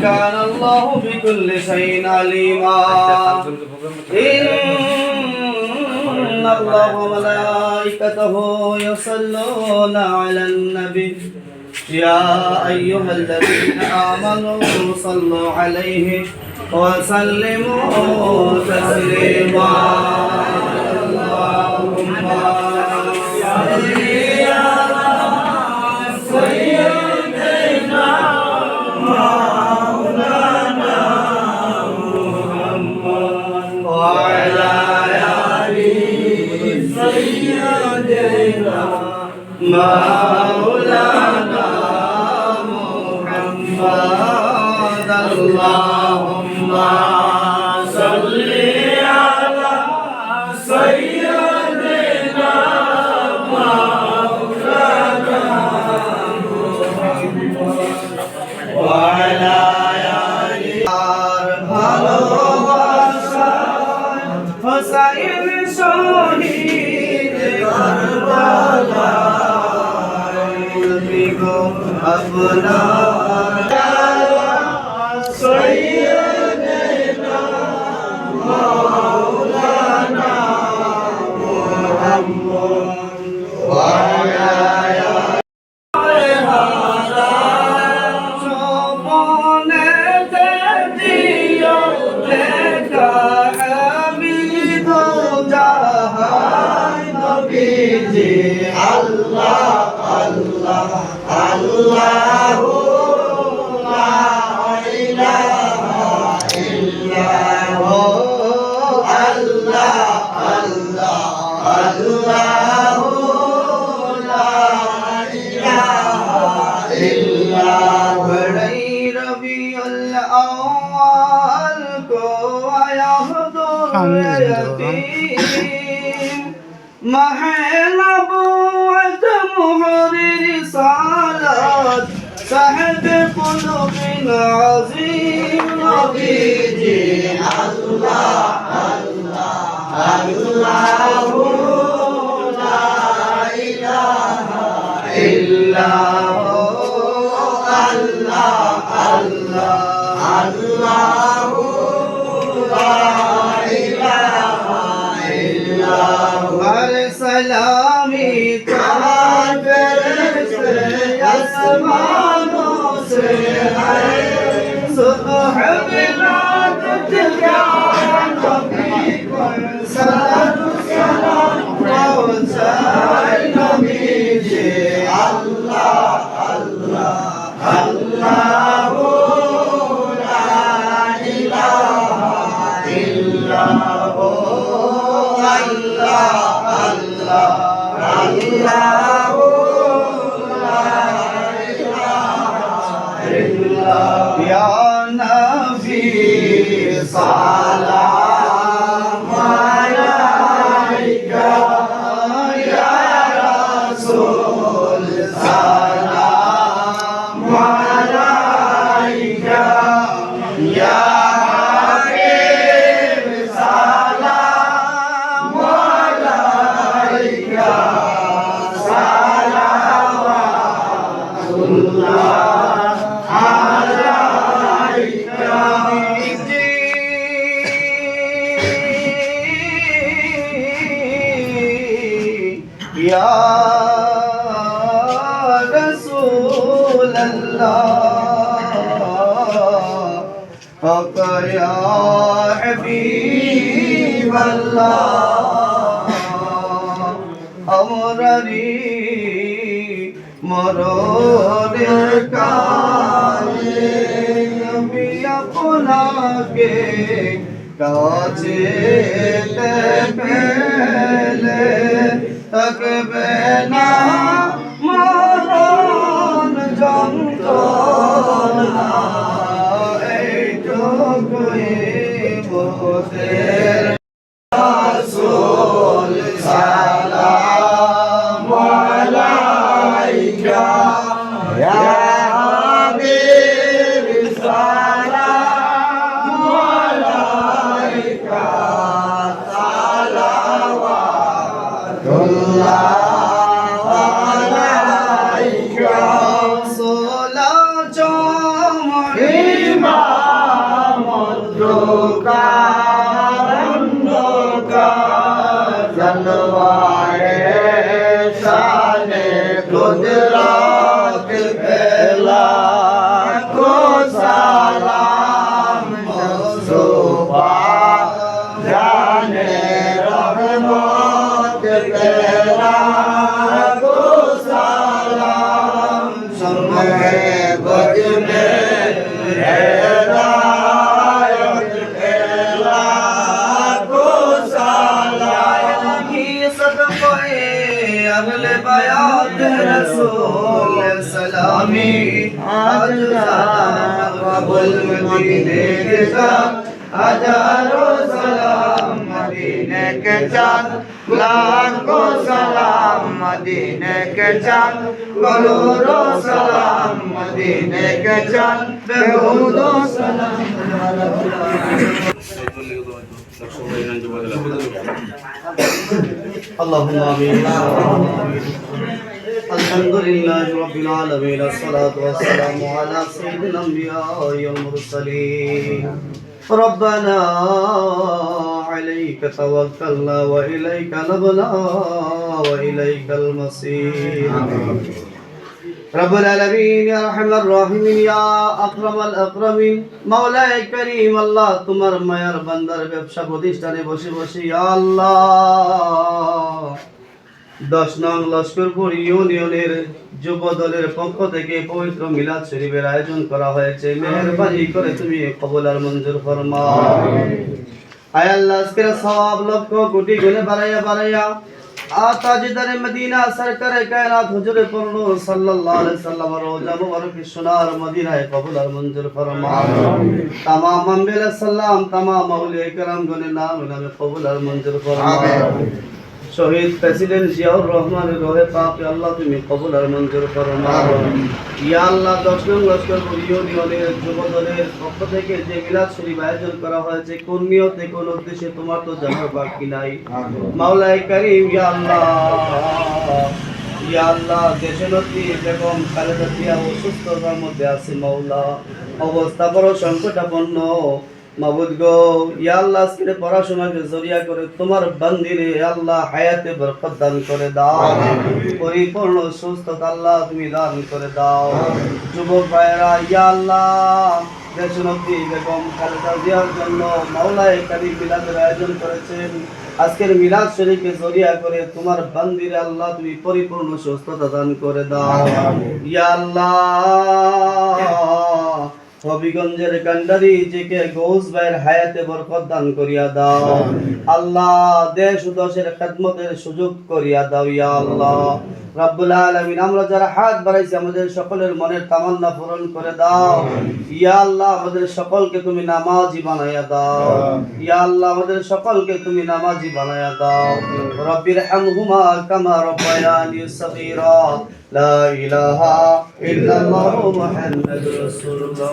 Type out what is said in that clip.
وكان الله بكل شيء عليما إن الله وملائكته يصلون على النبي يا أيها الذين آمنوا صلوا عليه وسلموا تسليما اللهم مولانا محمد اللهم صل على سيدنا مولانا محمد وعلى آله ভালোবাসা হুসাইন শহীদ কারবালা अपना सैयदना मौलाना मुहम्मद वाला सपने दियो देखा हमीद जहां नबी जी अल्लाह अल्लाह Allahu la ilaha illallah Allah Allah Allahu la ilaha illallah badi Rabiul Awwal ko ayahdul yatim mahnabuat muhrir salat sahib qulubin azim nabiji Allah Allah Allahu la ilaha illallah Allah Allah Allahu la ilaha illallah salami आसमानों से है सुबह बिलादत क्या नबी पर सलात सलाम पहुंचाए नबी जी अल्लाह अल्लाह अल्लाह ला इलाहा इल्लल्लाह अल्लाह अल्लाह अल्लाह Ya Nabi salam alaika ya Rasul salam alaika ya Habib salam alaika salawatullah Ya Rasulallah Haqqa ya Habiballah Amrari মরণের কালে আমি আপনাকে কাছে পেলে থাকবে না মরণ যন্ত্রণা এইটুকুই মোদের রাসূল সালাম আলাইকা ইয়া হাবিব সালাম আলাইকা সালাওয়াতুল্লাহ আলাইকা সোলা জমে जलवाए शाने कुदरत फैला को सलाम सुबह जाने रहमत फैला को सलाम समय बज में अगले बयात रसूल सलामी आज कबुल मदीने के साथ हजारों सलाम मदीने के चाँद लाखों सलाम मदीने के चाँद करोड़ों सलाम मदीने के चाँद बेहुदों सलाम اللهم آمين الحمد لله رب العالمين الصلاة والسلام على سيد الأنبياء والمرسلين ربنا عليك توكلنا وإليك نبنا وإليك المصير رب العالمين يا رحم الراحمين يا أكرم الأكرمين مولاي كريم الله তোমার মায়ার বান্দার ব্যবসা প্রতিষ্ঠানে বসে বসে ইয়া আল্লাহ 10 নং লস্করপুর ইউনিয়নের যুব দলের পক্ষ থেকে পবিত্র মিলাদ শরীফের আয়োজন করা হয়েছে মেহেরবানি করে তুমি কবুল আর মঞ্জুর ফরমাও আয় আল্লাহ আজকের সওয়াব লক্ষ কোটি গুণে বাড়াইয়া ताजदार मदीना सरकार कायनात हुजूर पुरनो सल्लल्लाहु अलैहि वसल्लम रोजा मुबारक सोनार मदीना कबूल और मंजूर फरमाओ तमाम अंबिया सलाम तमाम औलिया करम गने नाम नाम कबूल और मंजूर फरमाओ शहीद प्रेसिडेंट जियाउर रहमान रोहे पाक अल्लाह তুমি কবুল আর মঞ্জুর ফরমাও ইয়া আল্লাহ 10 নং লস্করপুর ইউনিয়নের যুব দলের পক্ষ থেকে যে মিলাদ শরীফ আয়োজন করা হয়েছে কোন নিয়তে কোন উদ্দেশ্যে তোমার তো জানার বাকি নাই মাওলাই করিম ইয়া আল্লাহ দেশনেত্রী বেগম খালেদা জিয়া অসুস্থতার মধ্যে আছে মাওলা অবস্থা বড় সংকটাপন্ন মাবুদ গো ইয়া আল্লাহ আজকে পড়াশোনাকে জরিয়া করে তোমার বান্দিরে আল্লাহ হায়াতে বরকত দান করে দাও পরিপূর্ণ সুস্থতা আল্লাহ তুমি দান করে দাও যুবক ভাইরা ইয়া আল্লাহ দেশনেত্রী বেগম খালেদা জিয়ার জন্য মাওলায়ে কারীম মিলাদের আয়োজন করেছেন আজকের মিলাদ শরীফকে জরিয়া করে তোমার বান্দিরে আল্লাহ তুমি পরিপূর্ণ সুস্থতা দান করে দাও ইয়া আল্লাহ হবিগঞ্জের কান্ডারি জেকে গৌস ভাইয়ের হায়াতে বরকত দান করিয়া দাও আল্লাহ দেশ ও দেশের খেদমতের সুযোগ করিয়া দাও ইয়া আল্লাহ রব্বুল আলামিন আমরা যারা হাত বাড়াইছি আমাদের সকলের মনের তামান্না পূরণ করে দাও ইয়া আল্লাহ আমাদের সকলকে তুমি নামাজি বানায়া দাও ইয়া আল্লাহ আমাদের সকলকে তুমি নামাজি বানায়া দাও রব্বির হামহুমা কামা রব্বায়ানি সগীরা লা ইলাহা ইল্লাল্লাহু মুহাম্মাদুর রাসূলুল্লাহ